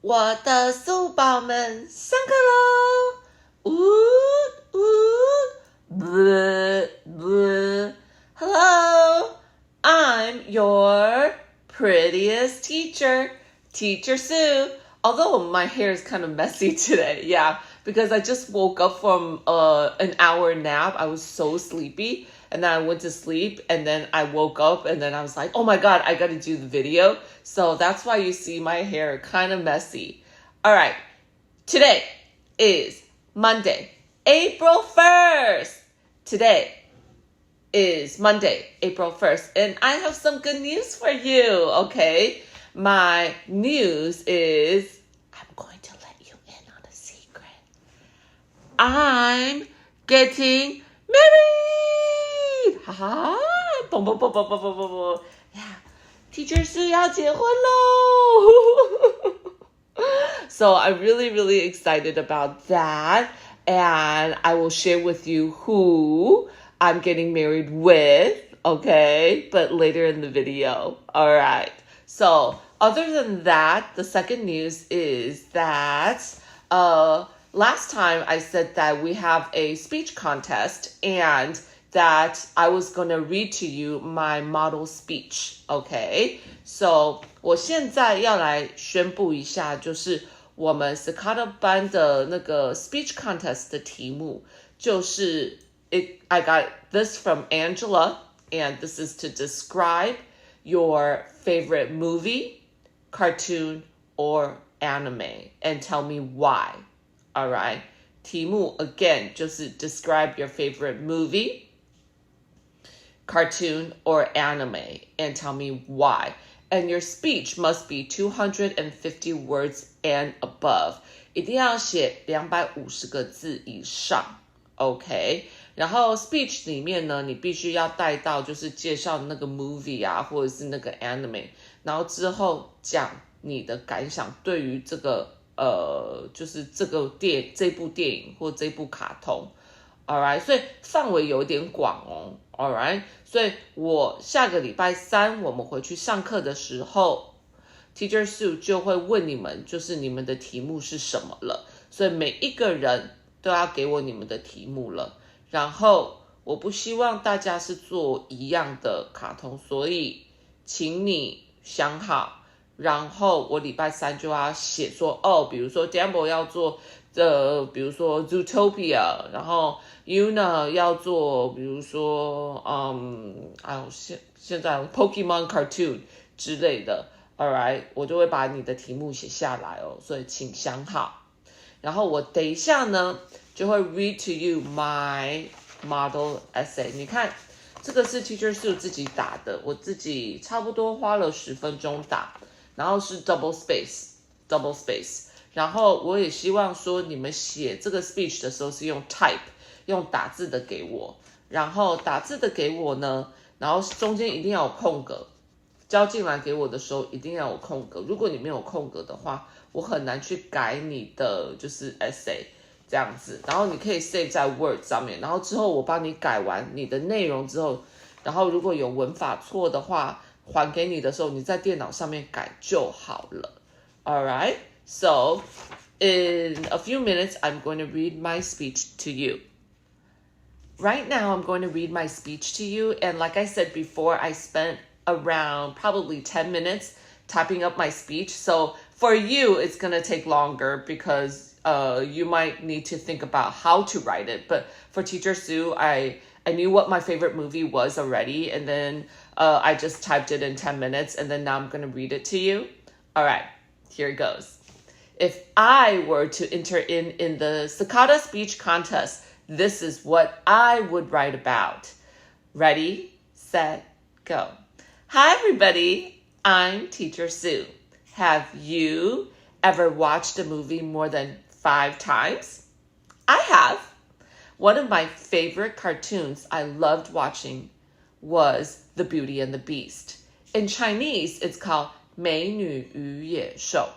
我的书宝们上课喽！呜呜，blah blah. Hello, I'm your prettiest teacher, Teacher Sue. Although my hair is kind of messy today, yeah, because I just woke up from an hour nap. I was so sleepy. And then I went to sleep and then I woke up and then I was like, oh my God, I got to do the video. So that's why you see my hair kind of messy. All right. Today is Monday, April 1st. Today is Monday, April 1st. And I have some good news for you, okay? My news is I'm going to let you in on a secret. I'm getting married! Ha! Boom, boom, boom, boom, boom, boom, boom, boom. Yeah. Teacher Sue 要结婚喽! So I'm really, really excited about that. And I will share with you who I'm getting married with, okay? But later in the video. All right. So other than that, the second news is that last time I said that we have a speech contest and that I was going to read to you my model speech, okay? So 我现在要来宣布一下，就是我们 Cicada 班的那个 speech contest 的题目，就是 I got this from Angela, and this is to describe your favorite movie, cartoon, or anime, and tell me why. All right. 题目 again 就是 describe your favorite movie, cartoon, or anime, and tell me why. And your speech must be 250 words and above. 一定要写250个字以上 OK 然后 speech 里面呢，你必须要带到就是介绍那个 movie 啊，或者是那个 anime， 然后之后讲你的感想对于这个就是这部电影或这部卡通 alright， 所以范围有点广哦 alright， 所以我下个礼拜三我们回去上课的时候 Teacher Sue 就会问你们就是你们的题目是什么了，所以每一个人都要给我你们的题目了，然后我不希望大家是做一样的卡通，所以请你想好，然后我礼拜三就要写说比如说 Demo 要做比如说 Zootopia， 然后 Yuna 要做比如说现在 Pokemon Cartoon 之类的 alright， 我就会把你的题目写下来哦，所以请想好，然后我等一下呢就会 read to you my model essay。 你看这个是 Teacher Sue 自己打的，我自己差不多花了10分钟打，然后是 double space， 然后我也希望说你们写这个 speech 的时候是用 type， 用打字的给我，然后打字的给我呢，然后中间一定要有空格，交进来给我的时候一定要有空格，如果你没有空格的话，我很难去改你的就是 essay 这样子，然后你可以 save 在 Word 上面，然后之后我帮你改完你的内容之后，然后如果有文法错的话还给你的时候，你在电脑上面改就好了。 Alright, so in a few minutes I'm going to read my speech to you. Right now I'm going to read my speech to you, and like I said before, I spent around probably 10 minutes typing up my speech, so for you it's going to take longer because you might need to think about how to write it, but for Teacher Sue, I knew what my favorite movie was already, and then I just typed it in 10 minutes, and then now I'm going to read it to you. All right, here it goes. If I were to enter in the Cicada speech contest, this is what I would write about. Ready, set, go. Hi, everybody. I'm Teacher Sue. Have you ever watched a movie more than 5 times? I have. One of my favorite cartoons I loved watching was The Beauty and the Beast. In Chinese, it's called 美女与野兽.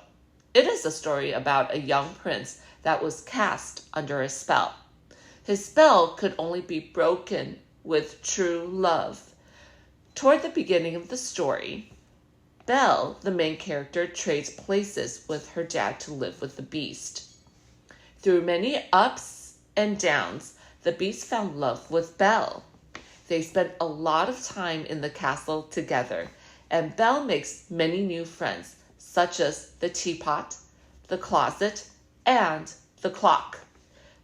It is a story about a young prince that was cast under a spell. His spell could only be broken with true love. Toward the beginning of the story, Belle, the main character, trades places with her dad to live with the Beast. Through many ups and downs, the Beast found love with Belle. They spend a lot of time in the castle together, and Belle makes many new friends, such as the teapot, the closet, and the clock.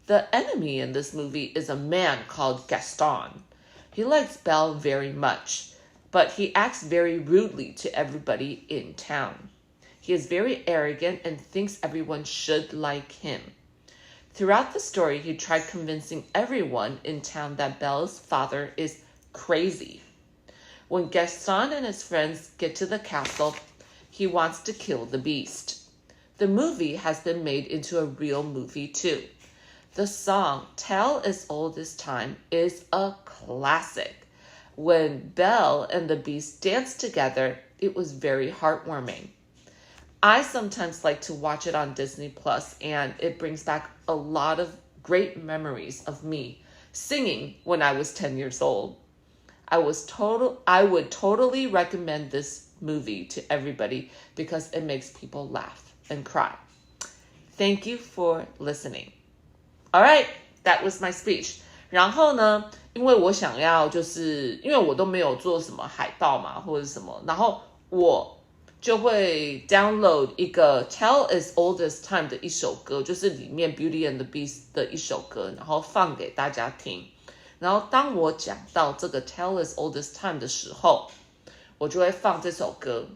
The enemy in this movie is a man called Gaston. He likes Belle very much, but he acts very rudely to everybody in town. He is very arrogant and thinks everyone should like him. Throughout the story, he tried convincing everyone in town that Belle's father is crazy. When Gaston and his friends get to the castle, he wants to kill the Beast. The movie has been made into a real movie too. The song Tale as Old as Time is a classic. When Belle and the Beast danced together, it was very heartwarming. I sometimes like to watch it on Disney Plus, and it brings back a lot of great memories of me singing when I was 10 years old. I would totally recommend this movie to everybody because it makes people laugh and cry. Thank you for listening. All right, that was my speech. 然后呢，因为我想要就是因为我都没有做什么海报嘛或者什么，然后我就会 download 一个 Tale as Old as Time 的一首歌，就是里面 Beauty and the Beast 的一首歌，然后放给大家听。然后当我讲到这个 Tale as Old as Time 的时候，我就会放这首歌，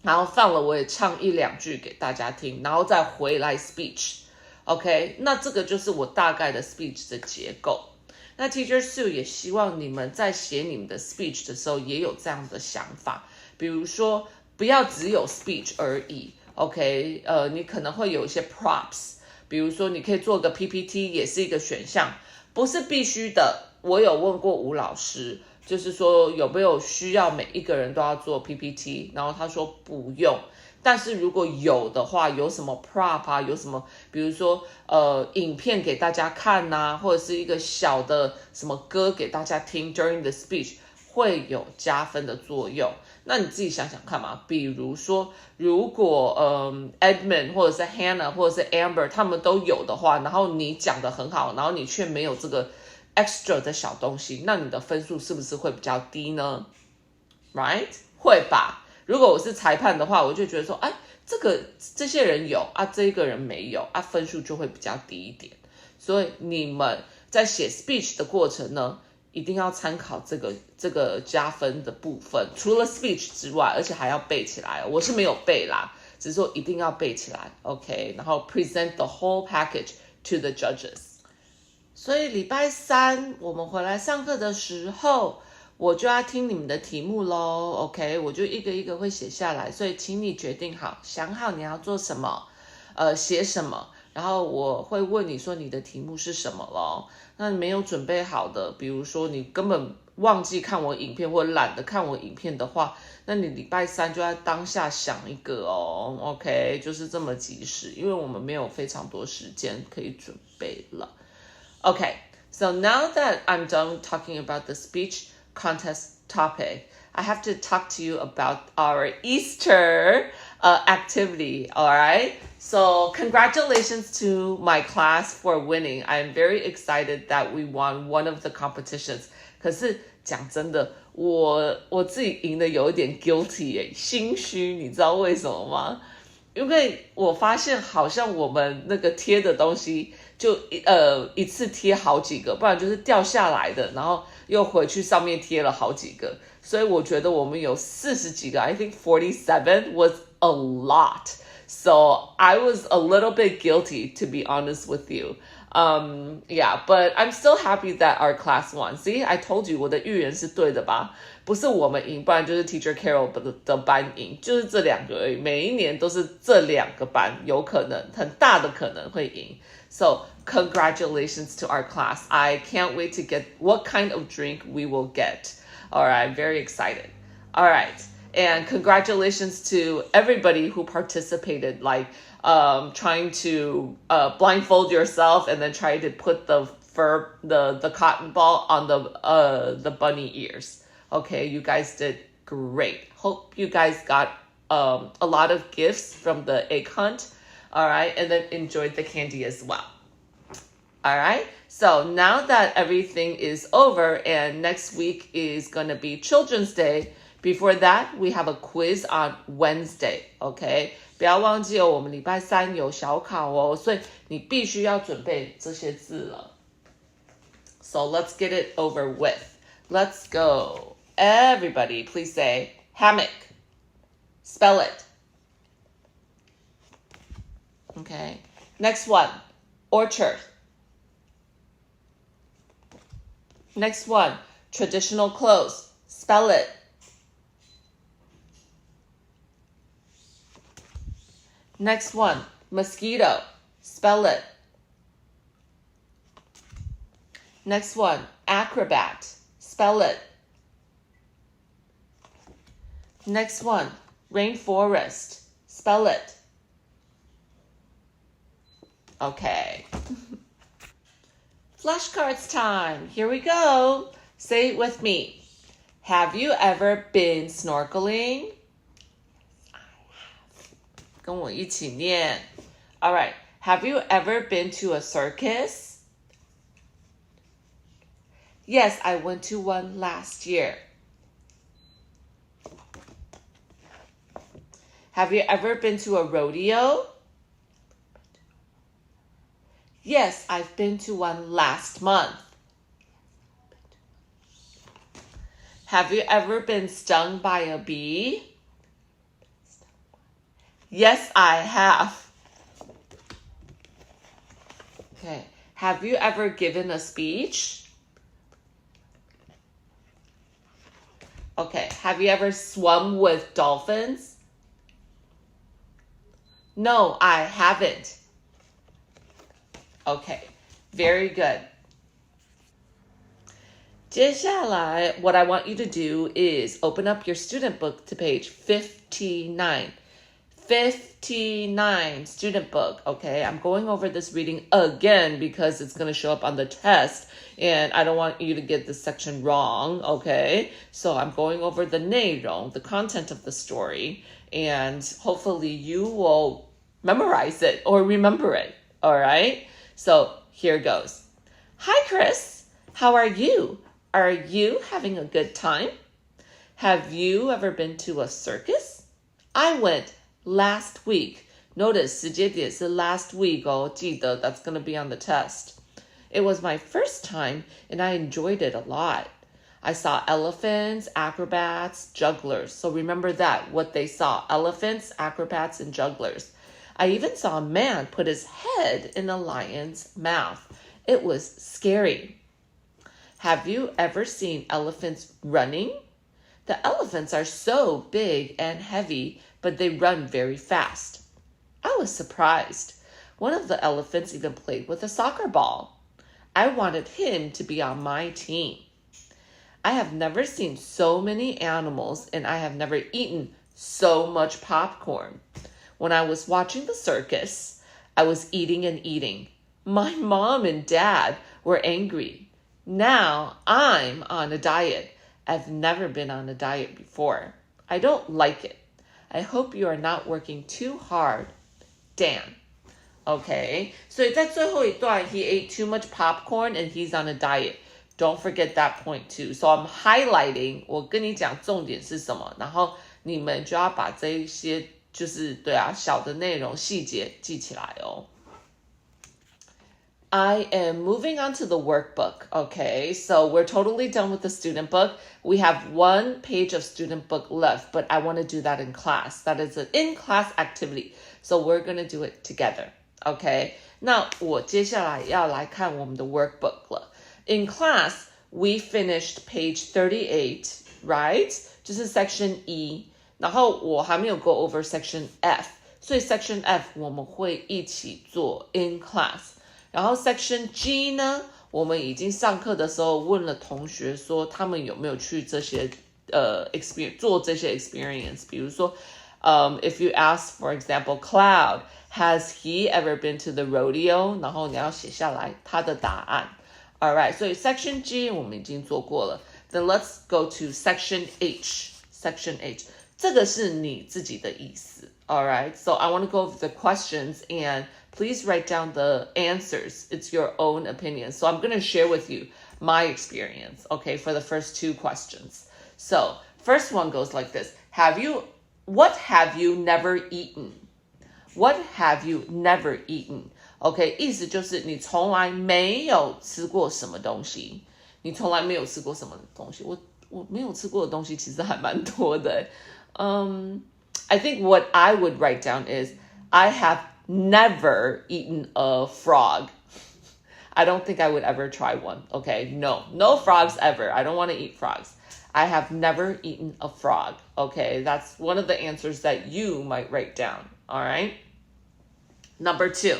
然后放了我也唱一两句给大家听，然后再回来 speech。OK， 那这个就是我大概的 speech 的结构。那 Teacher Sue 也希望你们在写你们的 speech 的时候也有这样的想法，比如说不要只有 speech 而已 ，OK， 你可能会有一些 props， 比如说你可以做个 PPT 也是一个选项，不是必须的。我有问过吴老师，就是说有没有需要每一个人都要做 PPT， 然后他说不用。但是如果有的话，有什么 prop 啊，有什么，比如说影片给大家看啊，或者是一个小的什么歌给大家听 during the speech， 会有加分的作用。那你自己想想看嘛，比如说如果Edmund 或者是 Hannah 或者是 Amber 他们都有的话，然后你讲得很好，然后你却没有这个 extra 的小东西，那你的分数是不是会比较低呢？ Right？ 会吧。如果我是裁判的话，我就觉得说，哎，这些人有啊，这一个人没有啊，分数就会比较低一点。所以你们在写 speech 的过程呢，一定要参考这个加分的部分，除了 speech 之外，而且还要背起来。我是没有背啦，只是说一定要背起来 ，OK， 然后 present the whole package to the judges。所以礼拜三我们回来上课的时候，我就要听你们的题目咯 ，OK， 我就一个一个会写下来，所以请你决定好，想好你要做什么，写什么，然后我会问你说你的题目是什么咯。那你没有准备好的，比如说你根本忘记看我影片或懒得看我影片的话，那你礼拜三就要当下想一个哦 ，OK， 就是这么及时，因为我们没有非常多时间可以准备了。Okay, so now that I'm done talking about the speech contest topic, I have to talk to you about our Easter activity, all right? So congratulations to my class for winning. I am very excited that we won one of the competitions. 可是讲真的，我自己赢的有一点 guilty 耶，心虚，你知道为什么吗？因为我发现好像我们那个贴的东西就一次贴好几个，不然就是掉下来的，然后又回去上面贴了好几个，所以我觉得我们有40几个 I think 47 was a lot. So I was a little bit guilty, to be honest with you. Yeah, but I'm still happy that our class won. See, I told you 我的预言是对的吧？不是我们赢，不然就是 Teacher Carol 的班赢，就是这两个而已。每一年都是这两个班有可能很大的可能会赢。So congratulations to our class. I can't wait to get what kind of drink we will get. All right, I'm very excited. All right, and congratulations to everybody who participated, like trying to blindfold yourself and then try to put the cotton ball on the bunny ears. Okay, you guys did great. Hope you guys got a lot of gifts from the egg hunt. All right. And then enjoyed the candy as well. All right. So now that everything is over and next week is going to be Children's Day, before that, we have a quiz on Wednesday. OK. 不要忘记哦，我们礼拜三有小考哦，所以你必须要准备这些字了。So let's get it over with. Let's go. Everybody, please say hammock. Spell it. Okay. Next one, orchard. Next one, traditional clothes. Spell it. Next one, mosquito. Spell it. Next one, acrobat. Spell it. Next one, rainforest. Spell it. Okay. Flashcards time. Here we go. Say it with me. Have you ever been snorkeling? I have. 跟我一起念. All right. Have you ever been to a circus? Yes, I went to one last year. Have you ever been to a rodeo? Yes, I've been to one last month. Have you ever been stung by a bee? Yes, I have. Okay. Have you ever given a speech? Okay. Have you ever swum with dolphins? No, I haven't. Okay, very good. 接下来, what I want you to do is open up your student book to page 59. 59, student book, okay? I'm going over this reading again because it's going to show up on the test, and I don't want you to get this section wrong, okay? So I'm going over the 内容, the content of the story, and hopefully you will memorize it or remember it, all right? So here goes. Hi, Chris. How are you? Are you having a good time? Have you ever been to a circus? I went last week. Notice 时间点是 last week 哦，记得 that's going to be on the test. It was my first time and I enjoyed it a lot. I saw elephants, acrobats, jugglers. So remember that, what they saw, elephants, acrobats, and jugglers. I even saw a man put his head in a lion's mouth. It was scary. Have you ever seen elephants running? The elephants are so big and heavy, but they run very fast. I was surprised. One of the elephants even played with a soccer ball. I wanted him to be on my team. I have never seen so many animals, and I have never eaten so much popcorn. When I was watching the circus, I was eating and eating. My mom and dad were angry. Now I'm on a diet. I've never been on a diet before. I don't like it. I hope you are not working too hard. Dan. Okay, so 在最后一段, he ate too much popcorn and he's on a diet. Don't forget that point too. So I'm highlighting, 我跟你讲重点是什么，然后你们就要把这一些就是对啊小的内容细节记起来哦。I am moving on to the workbook. Okay, so we're totally done with the student book. We have one page of student book left, but I want to do that in class. That is an in-class activity. So we're going to do it together. Okay, 那我接下来要来看我们的 workbook 了。In class, we finished page 38, right? 就是 section E. 然后我还没有 go over section F. 所以 section F 我们会一起做 in class. 然后 section G 呢，我们已经上課的時候問了同學說他們有沒有去這些experience 做這些 experience， 比如說if you ask for example Cloud, has he ever been to the rodeo? 然後你要寫下來他的答案。Alright, 所以 section G 我們已經做過了。Then let's go to section H. Section H. 这个是你自己的意思 Alright, so I want to go over the questions and please write down the answers. It's your own opinion. So I'm going to share with you my experience, okay, for the first 2 questions. So first one goes like this. What have you never eaten? What have you never eaten? OK, 意思就是你从来没有吃过什么东西。你从来没有吃过什么东西。我没有吃过的东西其实还蛮多的。I think what I would write down is I have never eaten a frog. I don't think I would ever try one. Okay, no frogs ever. I don't want to eat frogs. I have never eaten a frog. Okay, that's one of the answers that you might write down. All right. Number 2,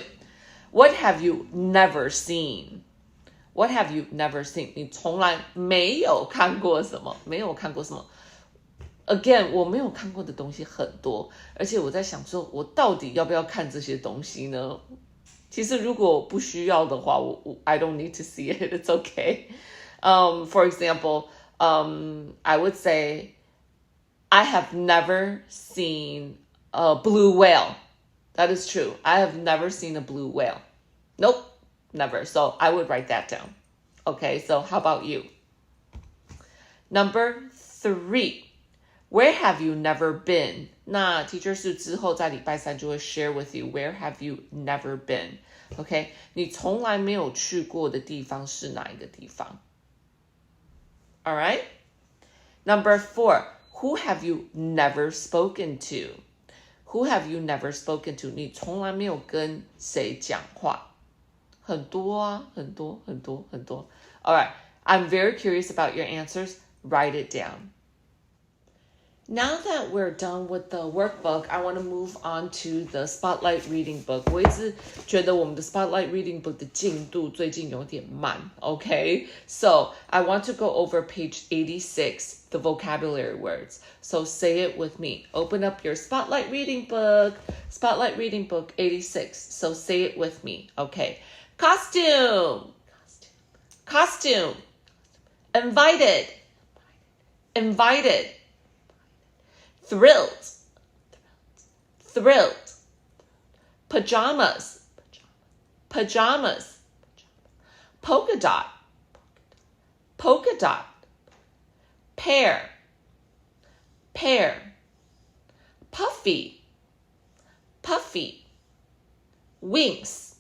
what have you never seen? What have you never seen? 你从来没有看过什么？没有看过什么？ Again, 我没有看过的东西很多，而且我在想说，我到底要不要看这些东西呢？其实如果不需要的话，I don't need to see it. It's okay. For example, I would say I have never seen a blue whale. That is true. I have never seen a blue whale. Nope, never. So I would write that down. Okay, so how about you? Number 3. Where have you never been? 那 teacher 是之后在礼拜3就会 share with you. Where have you never been? Okay, 你从来没有去过的地方是哪一个地方 All right? Number 4. Who have you never spoken to? Who have you never spoken to? 你从来没有跟谁讲话很多啊，很多。All right, I'm very curious about your answers. Write it down. Now that we're done with the workbook, I want to move on to the Spotlight Reading Book. 我一直觉得我们的 Spotlight Reading Book 的进度最近有点慢 Okay, so I want to go over page 86, the vocabulary words. So say it with me. Open up your Spotlight Reading Book. Spotlight Reading Book 86. So say it with me. Okay. Costume. Invited. Thrilled. Pajamas. Polka dot. Pear. Puffy. Wings.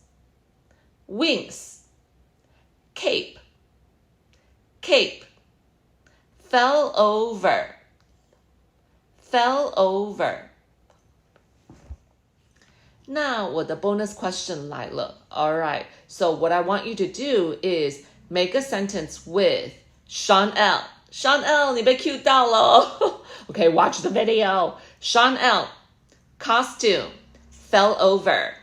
Cape. Fell over. Now, 我的 bonus question 来了 Alright, so what I want you to do is make a sentence with Sean L. Sean L, 你被 cue 到了 Okay, watch the video. Sean L, costume, fell over.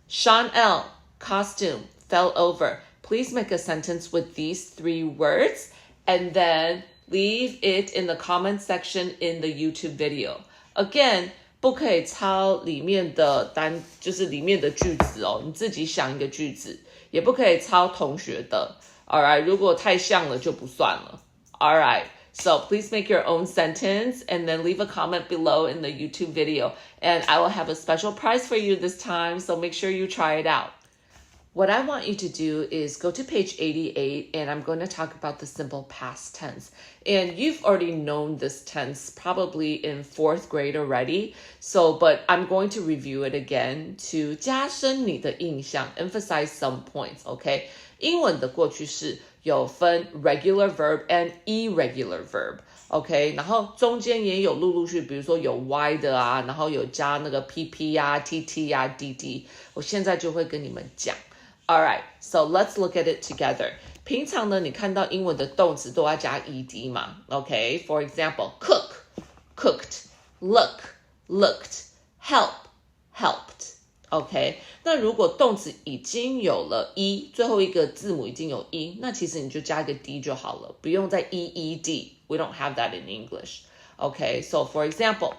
Sean L, costume, fell over. Please make a sentence with these 3 words and then leave it in the comment section in the YouTube video. Again, 不可以抄里面的就是里面的句子哦，你自己想一个句子，也不可以抄同学的。Alright, 如果太像了就不算了。Alright, so please make your own sentence and then leave a comment below in the YouTube video. And I will have a special prize for you this time, so make sure you try it out. What I want you to do is go to page 88 and I'm going to talk about the simple past tense. And you've already known this tense probably in 4th grade already. But I'm going to review it again to 加深你的印象, emphasize some points, okay? 英文的过去式有分 regular verb and irregular verb. OK, 然后中间也有陆续，比如说有 Y 的啊，然后有加那个 PP 啊、TT 啊、DD。我现在就会跟你们讲。Alright, so let's look at it together. 平常呢，你看到英文的动词都要加 ed 嘛 OK, for example, cook, cooked, look, looked, help, helped. OK, 那如果动词已经有了 e, 最后一个字母已经有 e, 那其实你就加一个 d 就好了，不用再 eed. We don't have that in English. OK, so for example,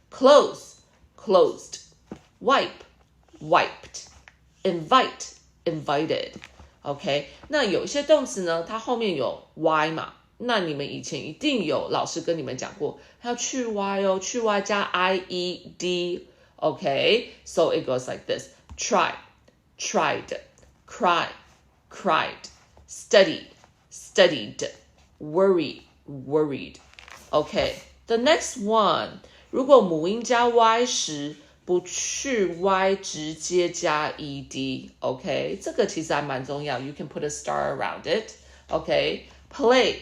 close, closed, wipe, wiped, invite, invited. OK, 那有一些动词呢，它后面有 y 嘛那你们以前一定有老师跟你们讲过，要去 y 哦，去 y 加 ied。Okay, so it goes like this: try, tried, cry, cried, study, studied, worry, worried. Okay, the next one. 如果母音加 y 时，不去 y 直接加 ed. Okay, 这个其实还蛮重要。You can put a star around it. Okay, play,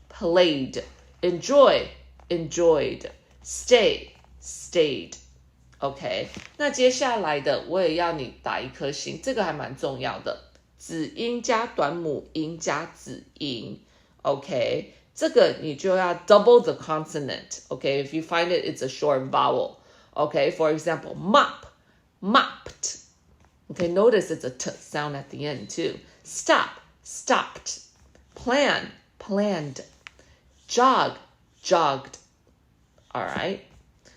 played, enjoy, enjoyed, stay, stayed.OK， 那接下来的我也要你打一颗星，这个还蛮重要的。子音加短母音加子音 ，OK， 这个你就要 double the consonant。OK，if you find it, it's a short vowel. OK，for example, mop, mopped. OK，notice it's a t sound at the end too. Stop, stopped. Plan, planned. Jog, jogged. All right，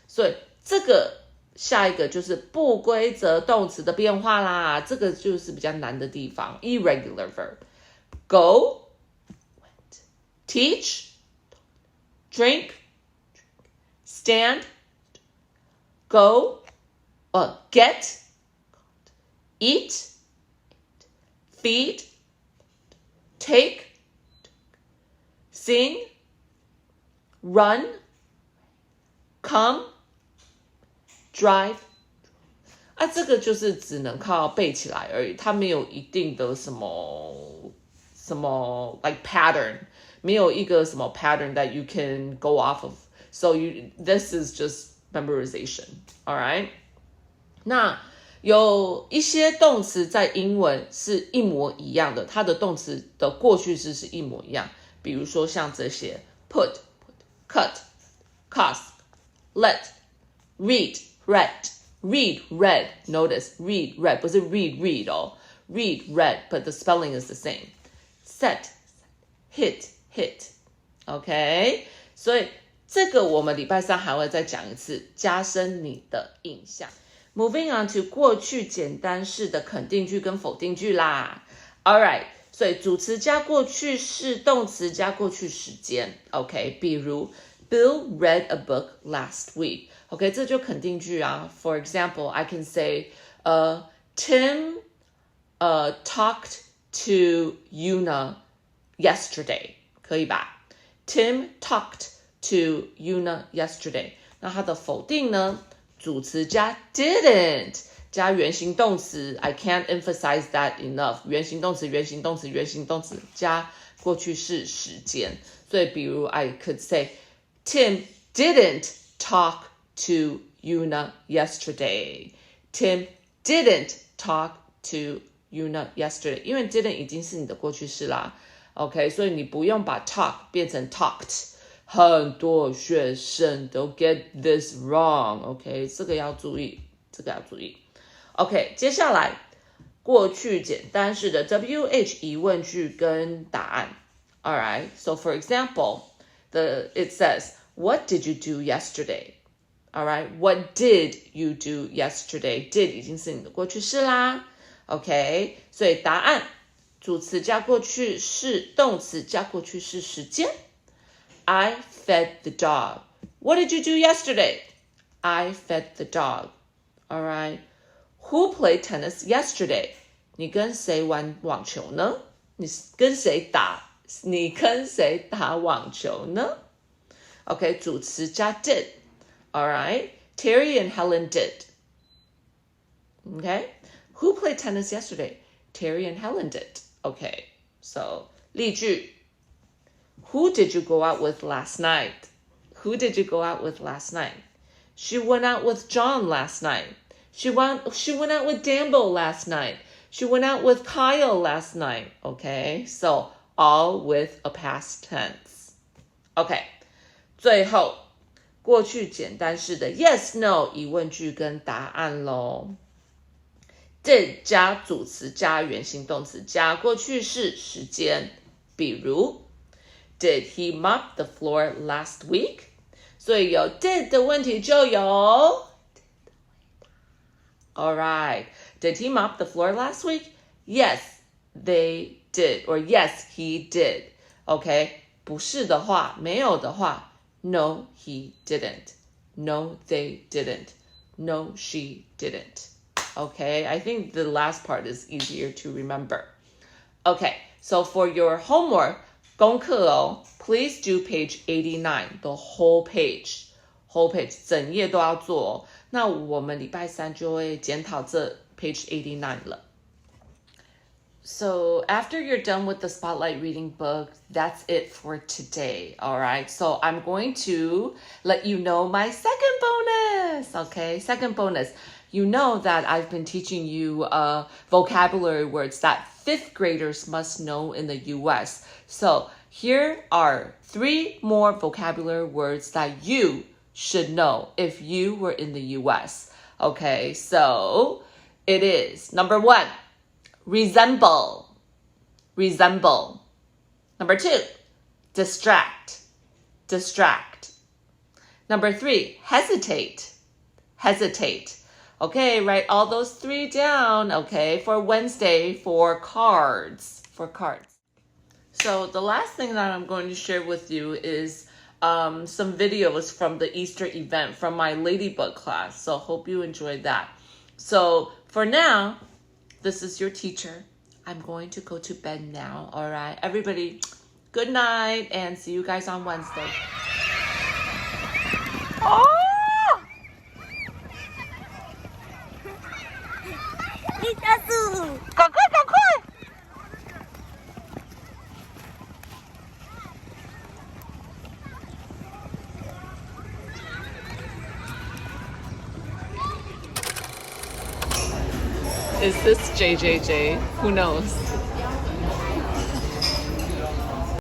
所以这个。下一个就是不规则动词的变化啦，这个就是比较难的地方。Irregular verb. Go, went. Teach, drink, stand, go, get, eat, feed, take, sing, run, come,Drive 啊，这个就是只能靠背起来而已，它没有一定的什么 like pattern， 没有一个什么 pattern that you can go off of. So this is just memorization. All right. 那有一些动词在英文是一模一样的，它的动词的过去式是一模一样，比如说像这些 put, cut, cost, let.Read, read. Notice, read, read. 不是 read 哦 read, read, but the spelling is the same. Set, hit, hit. OK? 所以这个我们礼拜三还会再讲一次，加深你的印象。Moving on to 过去简单式的肯定句跟否定句啦。Alright, 所以主词加过去式，动词加过去时间。OK? 比如Bill read a book last week.OK， 这就肯定句啊。For example, I can say, Tim talked to Yuna yesterday. 可以吧？ Tim talked to Yuna yesterday. 那它的否定呢？主词加 didn't 加原形动词。I can't emphasize that enough. 原形动词，原形动词，原形动词加过去式时间。所以比如 I could say, Tim didn't talk to Yuna yesterday. Tim didn't talk to Yuna yesterday. 因为 didn't 已经是你的过去式啦。OK， 所以你不用把 talk 变成 talked。很多学生都 get this wrong. OK， 这个要注意，这个要注意。OK， 接下来过去简单式的 WH 疑问句跟答案。All right, so for example, it says, What did you do yesterday? All right, what did you do yesterday? Did 已经是你的过去式啦。OK， 所以答案主词加过去式，动词加过去式时间。I fed the dog. What did you do yesterday? I fed the dog. All right. Who played tennis yesterday? 你跟谁玩网球呢？你跟谁打网球呢？ OK， 主词加 did. All right. Terry and Helen did. Okay. Who played tennis yesterday? Terry and Helen did. Okay. So, 例句 Who did you go out with last night? Who did you go out with last night? She went out with John last night. She went out with Dambo last night. She went out with Kyle last night. Okay, so all with a past tense. Okay, 最后过去简单式的 yes, no 疑问句跟答案咯。did 加主词加原形动词加过去式时间，比如Did he mop the floor last week? 所以有 did 的问题就有 All right. Did he mop the floor last week? Yes, they did. Or yes, he did. Okay. 不是的话，没有的话 No, he didn't. No, they didn't. No, she didn't. Okay, I think the last part is easier to remember. Okay, so for your homework, 功课哦, please do page 89, the whole page. Whole page, 整页都要做哦。那我们礼拜三就会检讨这 page 89了。So after you're done with the Spotlight reading book, that's it for today, all right? So I'm going to let you know my second bonus, okay? Second bonus. You know that I've been teaching you vocabulary words that fifth graders must know in the US. So here are 3 more vocabulary words that you should know if you were in the US. Okay, so it is number 1. Resemble. Number 2, distract. Number 3, hesitate. Okay, write all those 3 down, okay, for Wednesday for cards. So the last thing that I'm going to share with you is some videos from the Easter event from my Ladybug class. So hope you enjoyed that. So for now, this is your teacher. I'm going to go to bed now, all right? Everybody, good night, and see you guys on Wednesday. Oh! Is this JJJ? Who knows?